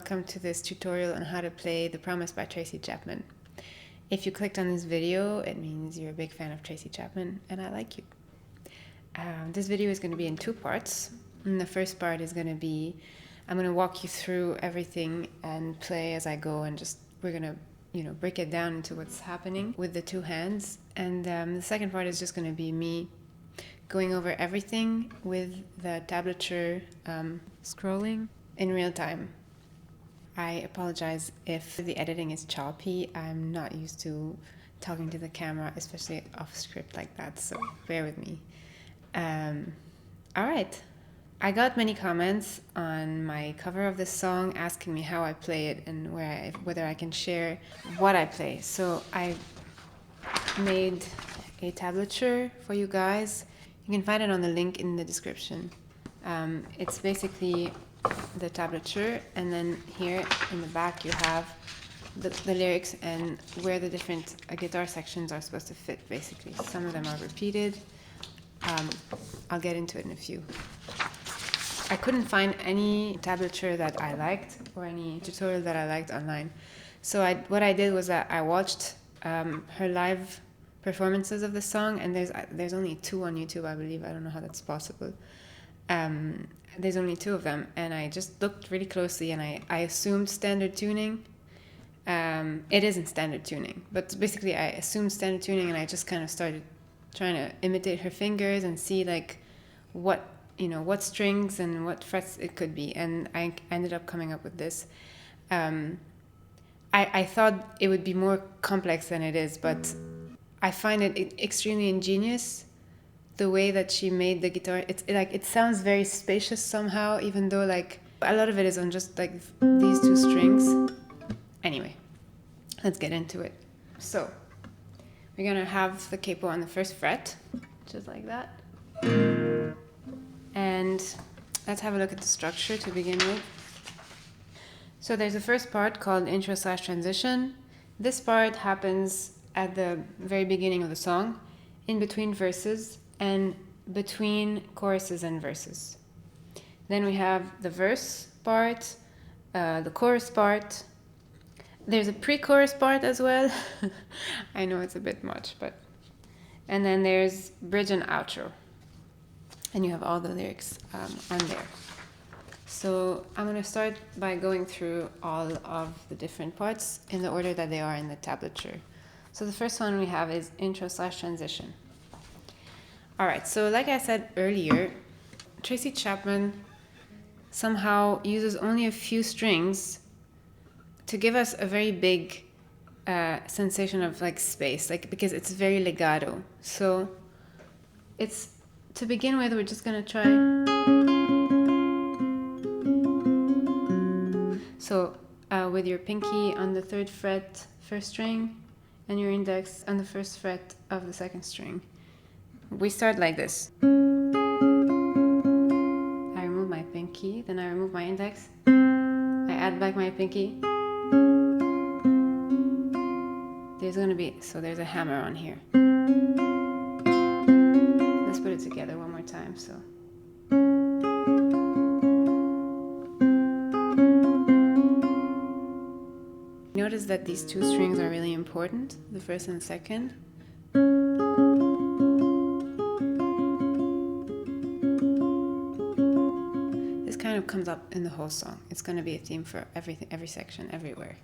welcome to this tutorial on how to play The Promise by Tracy Chapman. If you clicked on this video, it means you're a big fan of Tracy Chapman, and I like you. This video is going to be in two parts. And the first part is going to be, I'm going to walk you through everything and play as I go, and we're going to break it down into what's happening with the two hands. And the second part is just going to be me going over everything with the tablature scrolling in real time. I apologize if the editing is choppy. I'm not used to talking to the camera, especially off script like that, so bear with me. All right. I got many comments on my cover of this song asking me how I play it and whether I can share what I play. So I made a tablature for you guys. You can find it on the link in the description. It's basically the tablature, and then here in the back you have the lyrics and where the different guitar sections are supposed to fit, basically. Some of them are repeated. I'll get into it in a few. I couldn't find any tablature that I liked or any tutorial that I liked online. So what I did was that I watched her live performances of the song, and there's only two on YouTube, I believe. I don't know how that's possible. There's only two of them, and I just looked really closely, and I assumed standard tuning. It isn't standard tuning, but basically I assumed standard tuning, and I just kind of started trying to imitate her fingers and see like what strings and what frets it could be, and I ended up coming up with this. I thought it would be more complex than it is, but I find it extremely ingenious, the way that she made the guitar. It sounds very spacious somehow, even though like a lot of it is on just like these two strings. Anyway, let's get into it. So we're gonna have the capo on the first fret, just like that. And let's have a look at the structure to begin with. So there's the first part called intro/transition. This part happens at the very beginning of the song, in between verses and between choruses and verses. Then we have the verse part, the chorus part. There's a pre-chorus part as well. I know it's a bit much, but... And then there's bridge and outro. And you have all the lyrics on there. So I'm going to start by going through all of the different parts in the order that they are in the tablature. So the first one we have is intro/transition. All right, so like I said earlier, Tracy Chapman somehow uses only a few strings to give us a very big sensation of like space, like because it's very legato. So to begin with, we're just gonna try. So with your pinky on the 3rd fret, 1st string, and your index on the 1st fret of the 2nd string. We start like this. I remove my pinky, then I remove my index. I add back my pinky. There's a hammer on here. Let's put it together one more time. So. Notice that these two strings are really important, the 1st and 2nd. This kind of comes up in the whole song. It's going to be a theme for every section, everywhere.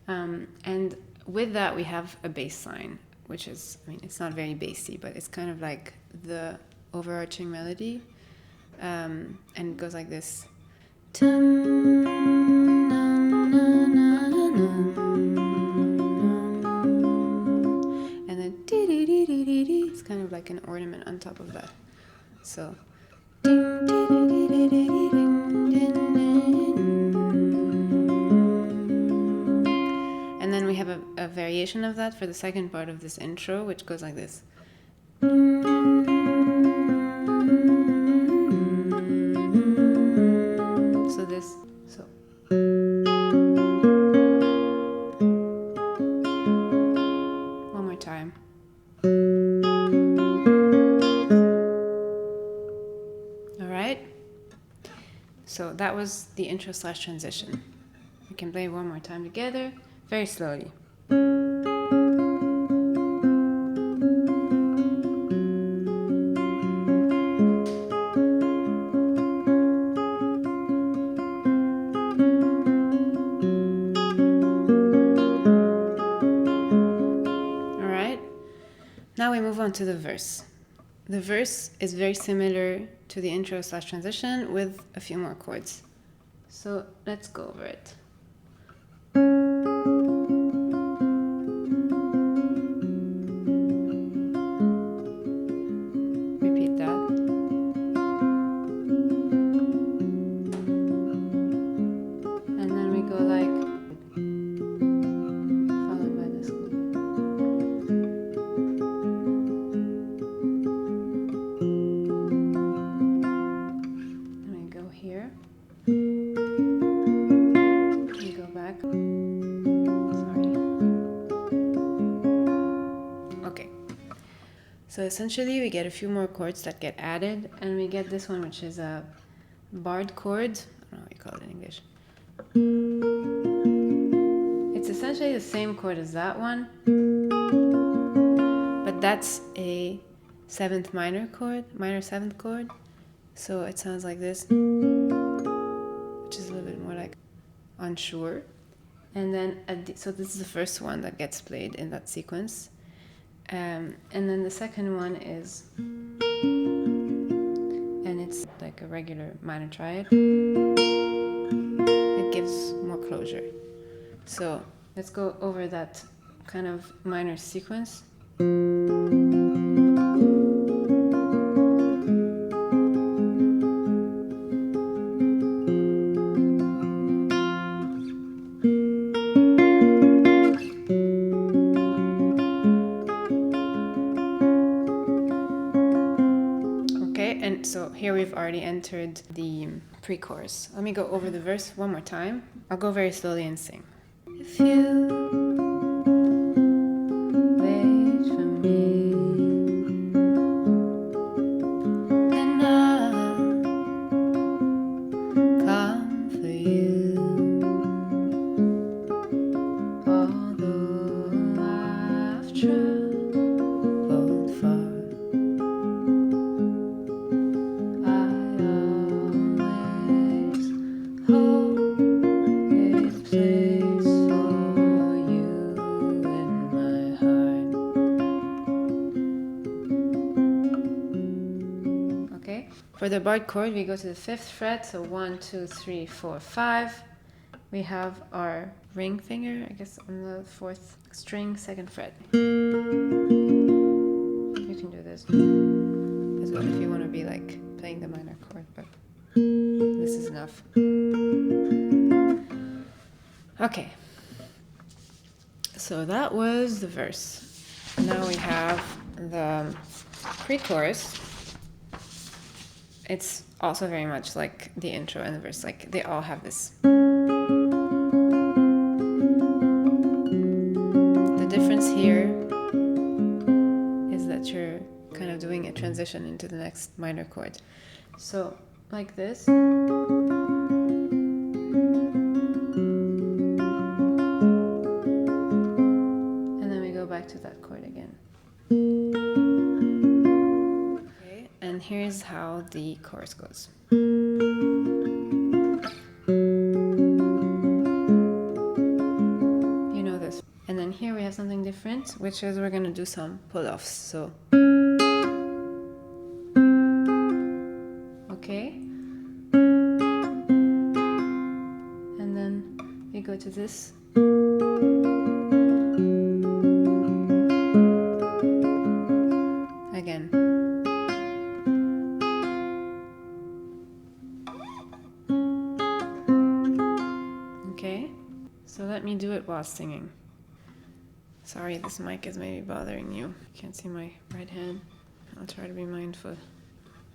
And with that, we have a bass line, which is, it's not very bassy, but it's kind of like the overarching melody. And it goes like this. And then it's kind of like an ornament on top of that. So and then we have a variation of that for the second part of this intro, which goes like this. So one more time. All right. So that was the intro/transition. can play one more time together, very slowly. Alright, now we move on to the verse. The verse is very similar to the intro / transition with a few more chords. So let's go over it. Repeat that. And then we go like, followed by this one. And we go here. We go back. Sorry. Okay. So essentially we get a few more chords that get added, and we get this one, which is a barred chord. I don't know what you call it in English. It's essentially the same chord as that one, but that's a 7th minor chord, minor 7th chord. So it sounds like this, which is a little bit more like unsure. And then, so this is the first one that gets played in that sequence. And then the second one is, and it's like a regular minor triad. It gives more closure. So let's go over that kind of minor sequence. And so here we've already entered the pre-chorus. Let me go over the verse one more time. I'll go very slowly and sing. If you wait for me, then I'll come for you. Although I've traveled far, for the barred chord, we go to the 5th fret, so 1, 2, 3, 4, 5. We have our ring finger, I guess, on the 4th string, 2nd fret. You can do this as well if you want to be like playing the minor chord, but this is enough. Okay, so that was the verse. Now we have the pre-chorus. It's also very much like the intro and the verse, like they all have this. The difference here is that you're kind of doing a transition into the next minor chord. So, like this. And then we go back to that chord again. And here's how the chorus goes. You know this. And then here we have something different, which is we're going to do some pull-offs. So, okay. And then we go to this. Again. Okay, so let me do it while singing. Sorry, this mic is maybe bothering you. Can't see my right hand. I'll try to be mindful.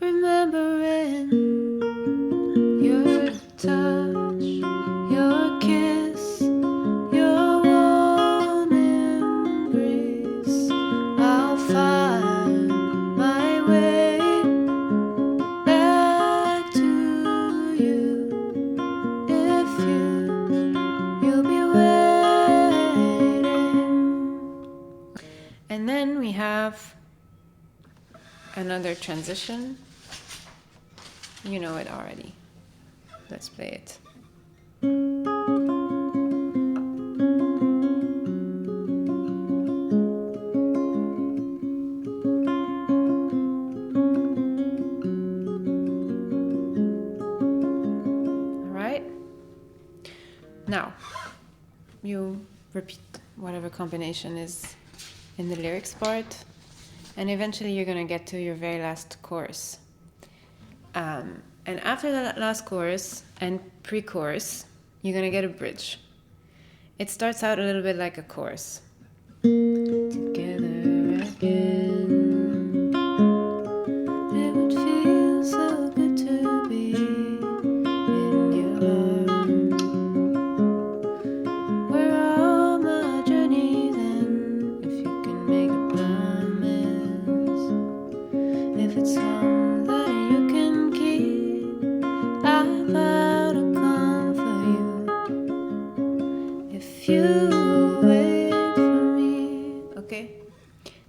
Remembering your touch, your kiss, your warm embrace. I'll find my way back to you if you then we have another transition. You know it already. Let's play it. All right. Now, you repeat whatever combination is in the lyrics part, and eventually you're going to get to your very last chorus. And after the last chorus and pre-chorus, you're going to get a bridge. It starts out a little bit like a chorus. Together again, it would feel so good to be in your arms, where all my journeys end. If you can make a promise, if it's one that you can keep, I vow to come for you. If you wait for me. Okay?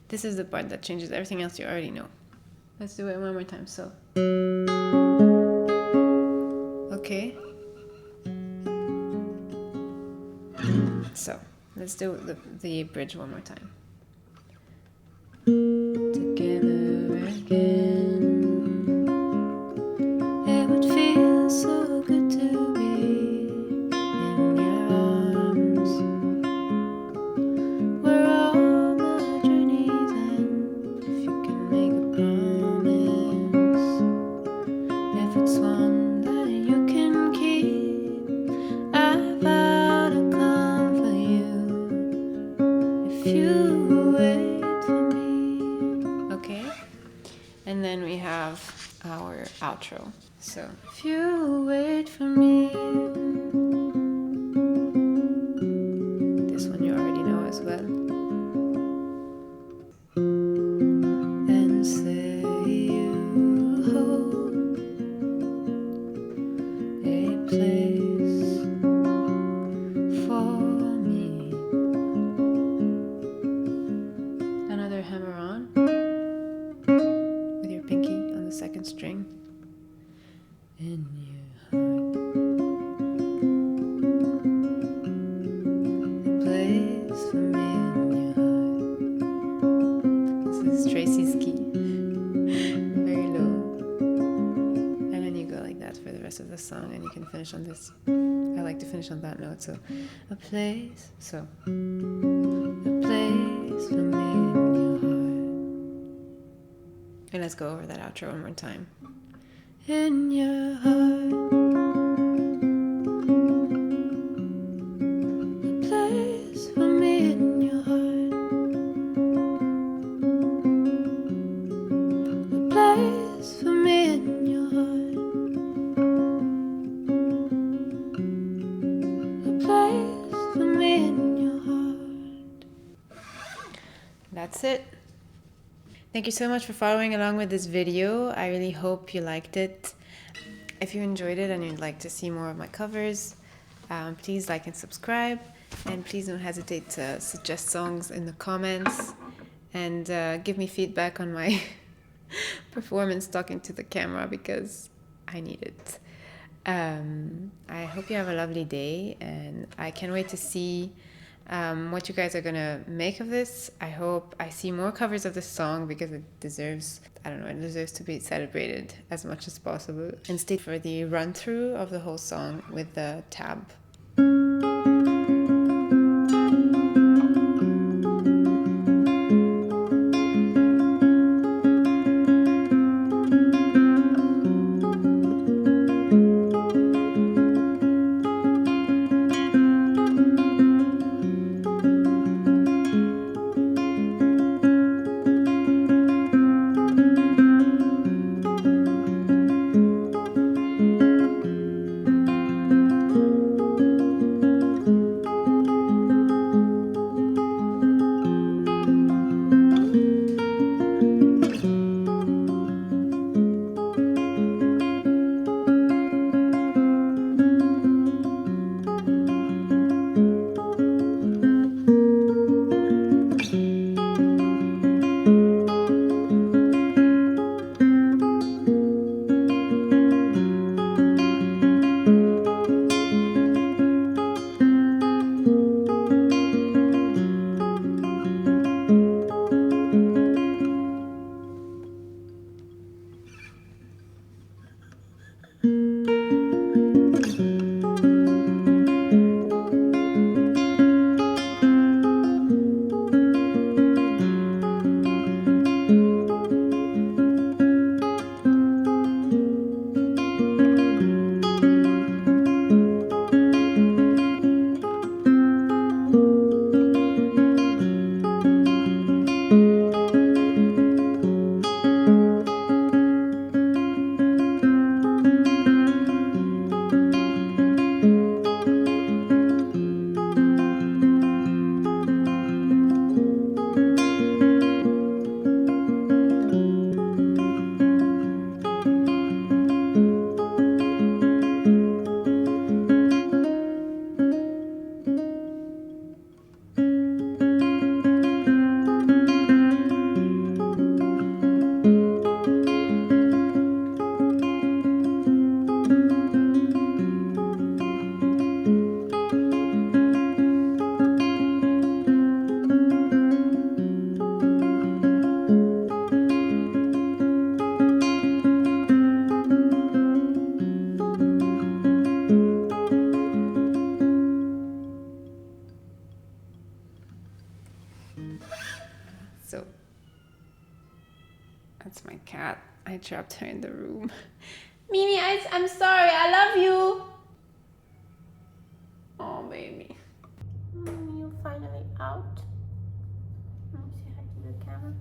This is the part that changes everything else you already know. Let's do it one more time. So. Okay. So, let's do the bridge one more time. Together again, it would feel so good to be in your arms, where all my journeys end. If you can make a promise, if it's one that you can keep, I vow to come for you. If you wait for me. Okay? And then we have our outro. So, if you wait for me. This one you already know as well. And say you hold a place for me. Another hammer on with your pinky on the second string. In your heart, a place for me in your heart. This is Tracy's key, very low, and then you go like that for the rest of the song, and you can finish on this. I like to finish on that note, so a place, so a place for me in your heart. And let's go over that outro one more time. In your heart, a place for me in your heart, a place for me in your heart, a place for me in your heart. That's it. Thank you so much for following along with this video. I really hope you liked it. If you enjoyed it and you'd like to see more of my covers, please like and subscribe. And please don't hesitate to suggest songs in the comments and give me feedback on my performance talking to the camera, because I need it. I hope you have a lovely day, and I can't wait to see what you guys are gonna make of this. I hope I see more covers of this song, because it deserves, I don't know, it deserves to be celebrated as much as possible. And stay for the run through of the whole song with the tab. That's my cat. I dropped her in the room. Mimi, I'm sorry. I love you. Oh, baby. Mimi, you're finally out. Let me say hi to the camera.